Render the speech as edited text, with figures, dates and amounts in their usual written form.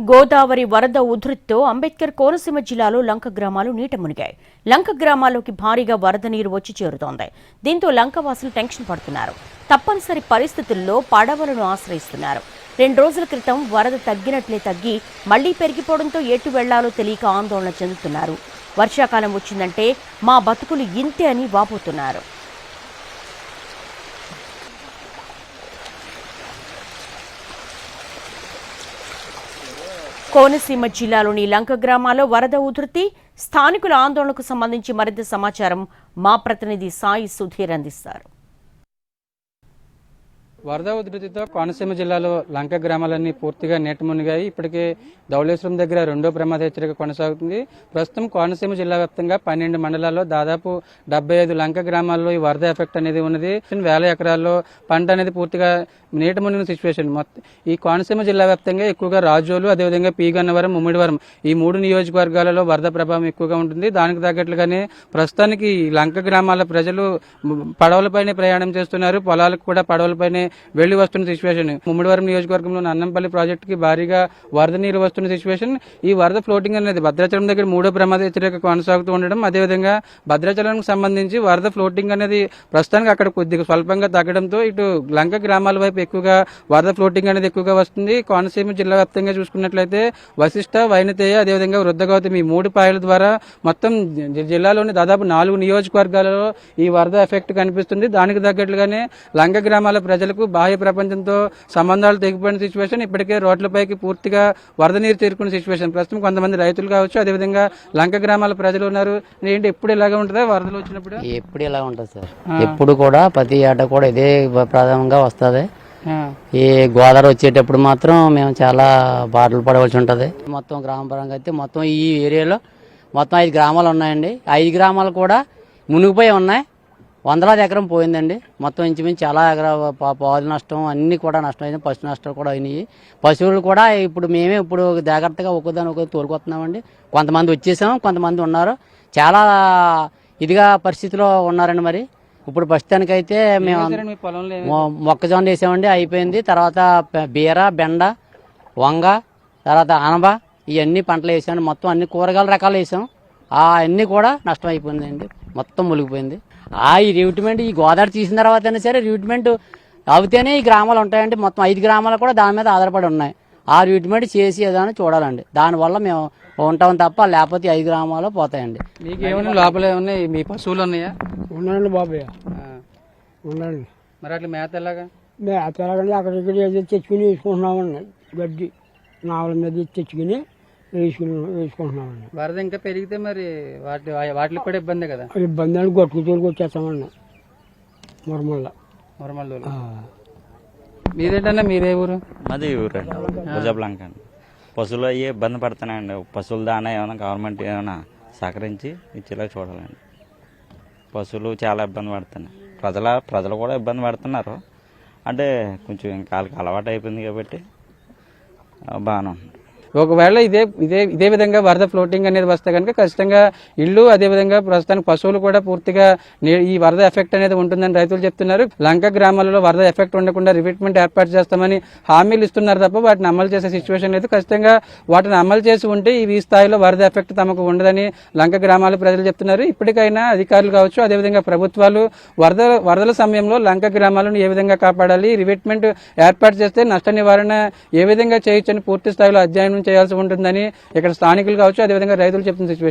గోదావరి వరద ఉధృతితో అంబేద్కర్ కోనసీమ జిల్లాలో లంక గ్రామాలు నీట మునిగాయి. లంక గ్రామాల్లోకి భారీగా వరద నీరు వచ్చి చేరుతోంది. దీంతో లంకవాసులు టెన్షన్ పడుతున్నారు. తప్పనిసరి పరిస్థితుల్లో పడవలను ఆశ్రయిస్తున్నారు. 2 రోజుల క్రితం వరద తగ్గినట్లే తగ్గి మళ్లీ పెరిగిపోవడంతో ఎటు వెళ్లాలో తెలియక ఆందోళన చెందుతున్నారు. వర్షాకాలం వచ్చిందంటే మా బతుకులు ఇంతే అని వాపోతున్నారు. కోనసీమ జిల్లాలోని లంక గ్రామాల్లో వరద ఉధృతి, స్థానికుల ఆందోళనకు సంబంధించి మరింత సమాచారం మా ప్రతినిధి సాయి సుధీర్ అందిస్తారు. వరద ఉధృతితో కోనసీమ జిల్లాలో లంక గ్రామాలన్నీ పూర్తిగా నీట మునిగాయి. ఇప్పటికే ధవళేశ్వరం దగ్గర 2వ ప్రమాద హెచ్చరిక కొనసాగుతుంది. ప్రస్తుతం కోనసీమ జిల్లా వ్యాప్తంగా 12 మండలాల్లో దాదాపు 75 లంక గ్రామాల్లో ఈ వరద ఎఫెక్ట్ అనేది ఉన్నది. వేల ఎకరాల్లో పంట అనేది పూర్తిగా నీట మునిగిన సిచ్యువేషన్. ఈ కోనసీమ జిల్లా వ్యాప్తంగా ఎక్కువగా రాజోలు, అదేవిధంగా పీగన్నవరం, ముమ్మిడివరం ఈ 3 నియోజకవర్గాలలో వరద ప్రభావం ఎక్కువగా ఉంటుంది. దానికి తగ్గట్లుగానే ప్రస్తుతానికి లంక గ్రామాల ప్రజలు పడవలపైనే ప్రయాణం చేస్తున్నారు. పొలాలకు కూడా పడవలపైనే వెళ్లి వస్తున్న సిచ్యువేషన్. ముమ్మిడివరం నియోజకవర్గంలోని అన్నంపల్లి ప్రాజెక్టుకి భారీగా వరద నీరు వస్తున్న సిచ్యువేషన్. ఈ వరద ఫ్లోటింగ్ అనేది భద్రాచలం దగ్గర 3వ ప్రమాద హెచ్చరిక కొనసాగుతూ ఉండడం, అదేవిధంగా భద్రాచలానికి సంబంధించి వరద ఫ్లోటింగ్ అనేది ప్రస్తుతానికి అక్కడ కొద్దిగా స్వల్పంగా తగ్గడంతో ఇటు లంక గ్రామాల వైపు ఎక్కువగా వరద ఫ్లోటింగ్ అనేది ఎక్కువగా వస్తుంది. కోనసీమ జిల్లా వ్యాప్తంగా చూసుకున్నట్లయితే వశిష్ట, వైనతేయ, అదేవిధంగా వృద్ధగౌతమి ఈ 3 పాయల ద్వారా మొత్తం జిల్లాలోని దాదాపు 4 నియోజకవర్గాలలో ఈ వరద ఎఫెక్ట్ కనిపిస్తుంది. దానికి తగ్గట్లుగానే లంక గ్రామాల ప్రజలకు బాహ్య ప్రపంచంతో సంబంధాలు తెగిపోయిన సిచ్యువేషన్. ఇప్పటికే రోడ్లపైకి పూర్తిగా వరద నీరు చేరుకున్న సిచ్యువేషన్. ప్రస్తుతం కొంతమంది రైతులు కావచ్చు, అదేవిధంగా లంక గ్రామాల ప్రజలు ఉన్నారు. ఏంటి ఎప్పుడు ఇలాగే ఉంటుందా వరదలు వచ్చినప్పుడు? ఎప్పుడు ఇలా ఉంటుంది సార్, ఎప్పుడు కూడా ప్రతి ఏటా కూడా ఇదే ప్రధానంగా వస్తుంది. ఈ గోదావరి వచ్చేటప్పుడు మాత్రం మేము చాలా బాటలు పడవలసి ఉంటుంది. మొత్తం గ్రామ పరంగా అయితే మొత్తం ఈ ఏరియాలో మొత్తం 5 గ్రామాలు ఉన్నాయండి. 5 గ్రామాలు కూడా మునిగిపోయి ఉన్నాయి. వందలాది ఎకరం పోయిందండి. మొత్తం ఇంచుమించు చాలా పాలు నష్టం అన్ని కూడా నష్టం అయింది. పశు నష్టం కూడా అయినాయి. పశువులు కూడా మేమే ఇప్పుడు జాగ్రత్తగా ఒకదాని తోలుకొస్తున్నామండి. కొంతమంది వచ్చేసాం, కొంతమంది ఉన్నారు. చాలా ఇదిగా పరిస్థితిలో ఉన్నారండి. మరి ఇప్పుడు ప్రస్తుతానికైతే మేము మొక్కజొన్న వేసామండి, అయిపోయింది. తర్వాత బీర, బెండ, వంగ, తర్వాత ఆనబ ఇవన్నీ పంటలు వేసామండి. మొత్తం అన్ని కూరగాయల రకాలు వేసాం. అన్నీ కూడా నష్టం అయిపోయిందండి. మొత్తం మునిగిపోయింది. ఈ రిక్రూట్మెంట్ ఈ గోదావరి తీసిన తర్వాత అయినా సరే రిక్రూట్మెంట్ అవుతేనే ఈ గ్రామాలు ఉంటాయండి. మొత్తం 5 గ్రామాలు కూడా దాని మీద ఆధారపడి ఉన్నాయి. ఆ రిక్రూట్మెంట్ చేసి ఏదైనా చూడాలండి. దానివల్ల మేము ఉంటాం తప్ప లేకపోతే 5 గ్రామాలు పోతాయండి. మీకు ఏమైనా లోపల ఏమన్నా మీ పశువులు ఉన్నాయా? ఉన్నాయండి బాబయ్య, ఉన్నాయండి. మరి అట్లా మేత ఎలాగా? మేత ఎలాగండి అక్కడ ఇక్కడ తెచ్చుకుని వేసుకుంటున్నామండి. గడ్డి నావల మీద తెచ్చుకుని వేసుకుంటున్నామండి. వరద ఇంకా పెరిగితే మరి వాటికి కూడా ఇబ్బంది కదా? ఇబ్బంది అని గట్టుకు తోలికి వచ్చేస్తామండి. మురమల్లు. మీరేంటన్నా, మీరే ఊరు? మాది ఊరండి, భుజబలంక అండి. పశువులు అయ్యి ఇబ్బంది పడుతున్నాయండి. పశువుల దానా ఏమైనా గవర్నమెంట్ ఏమైనా సహకరించి ఇచ్చేలా చూడాలండి. పశువులు చాలా ఇబ్బంది పడుతున్నాయి. ప్రజలు కూడా ఇబ్బంది పడుతున్నారు. అంటే కొంచెం ఇంకా వాళ్ళకి అలవాటు అయిపోయింది కాబట్టి బాగానే ఉంది. ఒకవేళ ఇదే విధంగా వరద ఫ్లోటింగ్ అనేది వస్తే కనుక ఖచ్చితంగా ఇళ్లు, అదేవిధంగా ప్రస్తుతానికి పశువులు కూడా పూర్తిగా ఈ వరద ఎఫెక్ట్ అనేది ఉంటుందని రైతులు చెప్తున్నారు. లంక గ్రామాలలో వరద ఎఫెక్ట్ ఉండకుండా రిక్రూట్మెంట్ ఏర్పాటు చేస్తామని హామీలు ఇస్తున్నారు తప్ప వాటిని అమలు చేసే సిచ్యువేషన్ లేదు. ఖచ్చితంగా వాటిని అమలు చేసి ఉంటే ఈ స్థాయిలో వరద ఎఫెక్ట్ తమకు ఉండదని లంక గ్రామాల ప్రజలు చెప్తున్నారు. ఇప్పటికైనా అధికారులు కావచ్చు, అదేవిధంగా ప్రభుత్వాలు వరదల సమయంలో లంక గ్రామాలను ఏ విధంగా కాపాడాలి, రిక్రూట్మెంట్ ఏర్పాటు చేస్తే నష్ట నివారణ ఏ విధంగా చేయొచ్చని పూర్తి స్థాయిలో అధ్యయనం చేయాల్సి ఉంటుందని ఇక్కడ స్థానికులు కావచ్చు, అదేవిధంగా రైతులు చెప్తున్న సిచ్యువేషన్.